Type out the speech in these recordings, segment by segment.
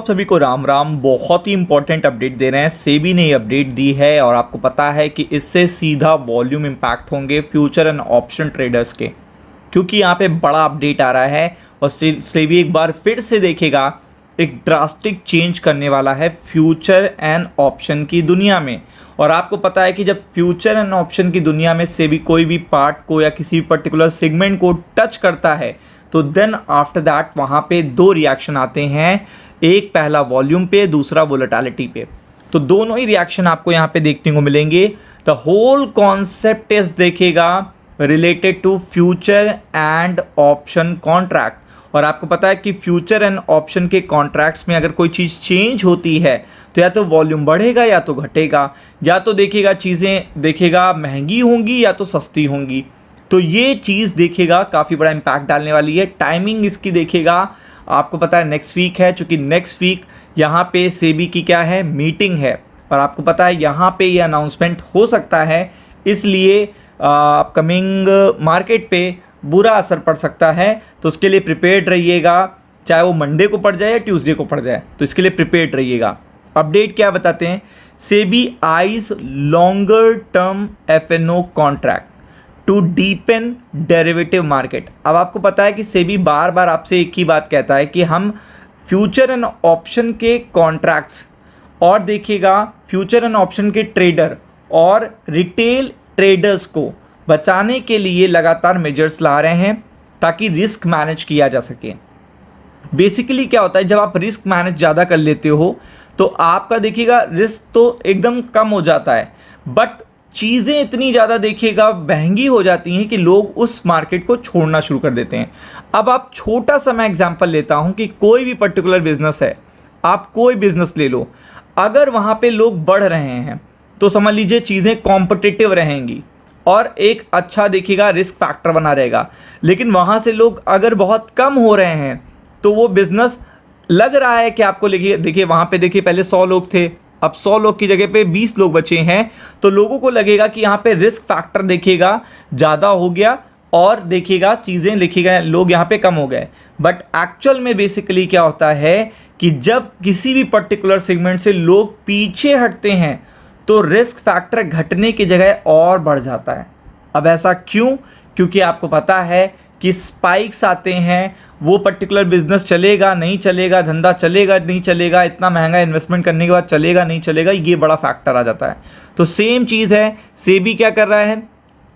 आप सभी को राम राम। बहुत ही इंपॉर्टेंट अपडेट दे रहे हैं, सेबी ने अपडेट दी है और आपको पता है कि इससे सीधा वॉल्यूम इम्पैक्ट होंगे फ्यूचर एंड ऑप्शन ट्रेडर्स के, क्योंकि यहाँ पे बड़ा अपडेट आ रहा है और सेबी एक बार फिर से देखेगा एक ड्रास्टिक चेंज करने वाला है फ्यूचर एंड ऑप्शन की दुनिया में। और आपको पता है कि जब फ्यूचर एंड ऑप्शन की दुनिया में सेबी कोई भी पार्ट को या किसी भी पर्टिकुलर सेगमेंट को टच करता है तो देन आफ्टर दैट वहाँ पे दो रिएक्शन आते हैं, एक पहला वॉल्यूम पे, दूसरा वोलेटिलिटी पे। तो दोनों ही रिएक्शन आपको यहाँ पे देखने को मिलेंगे। द होल कॉन्सेप्ट इज देखेगा related to future and option contract. और आपको पता है कि फ्यूचर एंड ऑप्शन के कॉन्ट्रैक्ट्स में अगर कोई चीज़ चेंज होती है तो या तो वॉल्यूम बढ़ेगा या तो घटेगा, या तो देखेगा चीज़ें देखेगा महंगी होंगी या तो सस्ती होंगी। तो ये चीज़ देखेगा काफ़ी बड़ा इम्पैक्ट डालने वाली है। टाइमिंग इसकी देखेगा, आपको पता है नेक्स्ट वीक है, चूँकि नेक्स्ट वीक यहाँ पे सेबी की क्या है मीटिंग है और आपको पता है यहाँ पे ये अनाउंसमेंट हो सकता है, इसलिए अपकमिंग मार्केट पे बुरा असर पड़ सकता है। तो उसके लिए प्रिपेयर्ड रहिएगा, चाहे वो मंडे को पड़ जाए या ट्यूसडे को पड़ जाए, तो इसके लिए प्रिपेयर्ड रहिएगा। अपडेट क्या बताते हैं, SEBI eyes longer term FNO contract to deepen derivative market. अब आपको पता है कि सेबी बार बार आपसे एक ही बात कहता है कि हम फ्यूचर एंड ऑप्शन के कॉन्ट्रैक्ट्स और देखिएगा फ्यूचर एंड ऑप्शन के ट्रेडर और रिटेल ट्रेडर्स को बचाने के लिए लगातार मेजर्स ला रहे हैं ताकि रिस्क मैनेज किया जा सके। बेसिकली क्या होता है, जब आप रिस्क मैनेज ज़्यादा कर लेते हो तो आपका देखिएगा रिस्क तो एकदम कम हो जाता है, बट चीज़ें इतनी ज़्यादा देखिएगा महंगी हो जाती हैं कि लोग उस मार्केट को छोड़ना शुरू कर देते हैं। अब आप छोटा सा मैं एग्जांपल लेता हूं कि कोई भी पर्टिकुलर बिजनेस है, आप कोई बिजनेस ले लो, अगर वहाँ पे लोग बढ़ रहे हैं तो समझ लीजिए चीज़ें कॉम्पिटिटिव रहेंगी और एक अच्छा देखिएगा रिस्क फैक्टर बना रहेगा। लेकिन वहाँ से लोग अगर बहुत कम हो रहे हैं तो वो बिज़नेस लग रहा है कि आपको देखिए वहाँ पे देखिए पहले 100 लोग थे, अब 100 लोग की जगह पे 20 लोग बचे हैं, तो लोगों को लगेगा कि यहाँ पे रिस्क फैक्टर देखिएगा ज़्यादा हो गया और देखिएगा चीज़ें लिखिएगा लोग यहाँ पे कम हो गए। बट एक्चुअल में बेसिकली क्या होता है कि जब किसी भी पर्टिकुलर सेगमेंट से लोग पीछे हटते हैं तो रिस्क फैक्टर घटने की जगह और बढ़ जाता है। अब ऐसा क्यों? क्योंकि आपको पता है कि स्पाइक्स आते हैं, वो पर्टिकुलर बिजनेस चलेगा नहीं चलेगा, धंधा चलेगा नहीं चलेगा, इतना महंगा इन्वेस्टमेंट करने के बाद चलेगा नहीं चलेगा, ये बड़ा फैक्टर आ जाता है। तो सेम चीज़ है, सेबी क्या कर रहा है,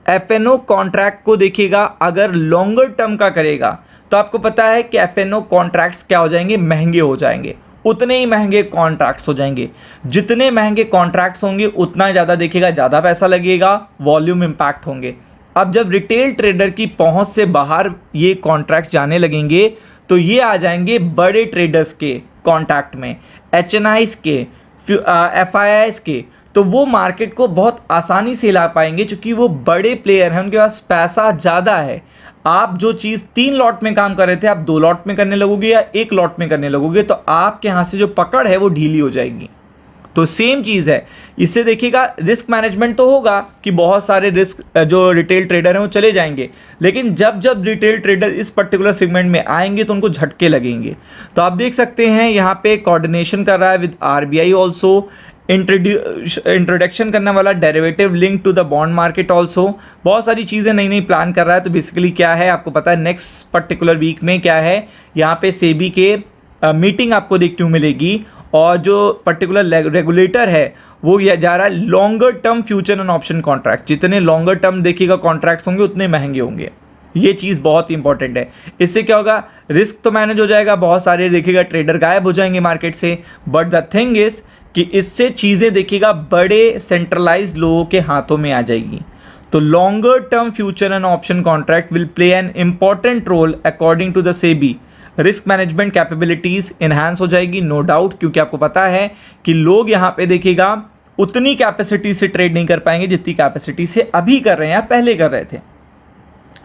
एफएनओ कॉन्ट्रैक्ट को देखिएगा अगर लॉन्गर टर्म का करेगा तो आपको पता है कि एफएनओ कॉन्ट्रैक्ट्स क्या हो जाएंगे, महंगे हो जाएंगे, उतने ही महंगे कॉन्ट्रैक्ट्स हो जाएंगे। जितने महंगे कॉन्ट्रैक्ट्स होंगे उतना ज़्यादा देखिएगा ज़्यादा पैसा लगेगा, वॉल्यूम इम्पैक्ट होंगे। अब जब रिटेल ट्रेडर की पहुंच से बाहर ये कॉन्ट्रैक्ट जाने लगेंगे तो ये आ जाएंगे बड़े ट्रेडर्स के कॉन्टैक्ट में, एचएनआईज के, एफआईआईज के, तो वो मार्केट को बहुत आसानी से ला पाएंगे क्योंकि वो बड़े प्लेयर हैं, उनके पास पैसा ज़्यादा है। आप जो चीज़ 3 लॉट में काम कर रहे थे आप 2 लॉट में करने लगोगे या 1 लॉट में करने लगोगे तो आपके यहाँ से जो पकड़ है वो ढीली हो जाएगी। तो सेम चीज़ है, इससे देखिएगा रिस्क मैनेजमेंट तो होगा कि बहुत सारे रिस्क जो रिटेल ट्रेडर हैं वो चले जाएंगे, लेकिन जब जब रिटेल ट्रेडर इस पर्टिकुलर सेगमेंट में आएंगे तो उनको झटके लगेंगे। तो आप देख सकते हैं यहाँ पे कोऑर्डिनेशन कर रहा है विद आरबीआई ऑल्सो, इंट्रोडक्शन करने वाला derivative link to the bond market also, बहुत सारी चीज़ें नई नई प्लान कर रहा है। तो बेसिकली क्या है आपको पता है नेक्स्ट पर्टिकुलर वीक में क्या है, यहाँ पे सेबी के मीटिंग आपको देखने को मिलेगी और जो पर्टिकुलर रेगुलेटर है वो जा रहा है longer term future and option contract. जितने लॉन्गर टर्म देखिएगा कॉन्ट्रैक्ट्स होंगे उतने महंगे होंगे, ये चीज़ बहुत ही इंपॉर्टेंट है। इससे क्या होगा, रिस्क तो मैनेज हो जाएगा, बहुत सारे देखिएगा ट्रेडर गायब हो जाएंगे मार्केट से, बट द थिंग इज कि इससे चीज़ें देखिएगा बड़े सेंट्रलाइज्ड लोगों के हाथों में आ जाएगी। तो longer term future and option contract will play an important role according to the SEBI. Risk management capabilities enhance हो जाएगी नो डाउट, क्योंकि आपको पता है कि लोग यहाँ पे देखिएगा उतनी कैपेसिटी से ट्रेड नहीं कर पाएंगे जितनी कैपेसिटी से अभी कर रहे हैं या पहले कर रहे थे।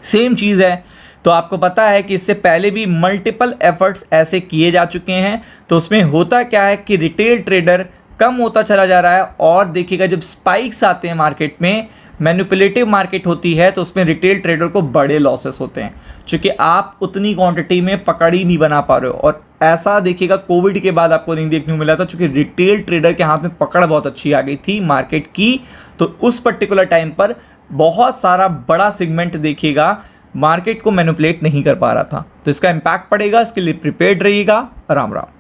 सेम चीज़ है, तो आपको पता है कि इससे पहले भी मल्टीपल एफर्ट्स ऐसे किए जा चुके हैं। तो उसमें होता क्या है कि रिटेल ट्रेडर कम होता चला जा रहा है और देखिएगा जब स्पाइक्स आते हैं मार्केट में, मैनिपुलेटिव मार्केट होती है तो उसमें रिटेल ट्रेडर को बड़े लॉसेस होते हैं क्योंकि आप उतनी क्वांटिटी में पकड़ ही नहीं बना पा रहे हो। और ऐसा देखिएगा कोविड के बाद आपको नहीं देखने को मिला था, क्योंकि रिटेल ट्रेडर के हाथ में पकड़ बहुत अच्छी आ गई थी मार्केट की। तो उस पर्टिकुलर टाइम पर बहुत सारा बड़ा सेगमेंट देखिएगा मार्केट को मैनिपुलेट नहीं कर पा रहा था। तो इसका इंपैक्ट पड़ेगा, इसके लिए प्रिपेयर्ड रहिएगा। राम राम।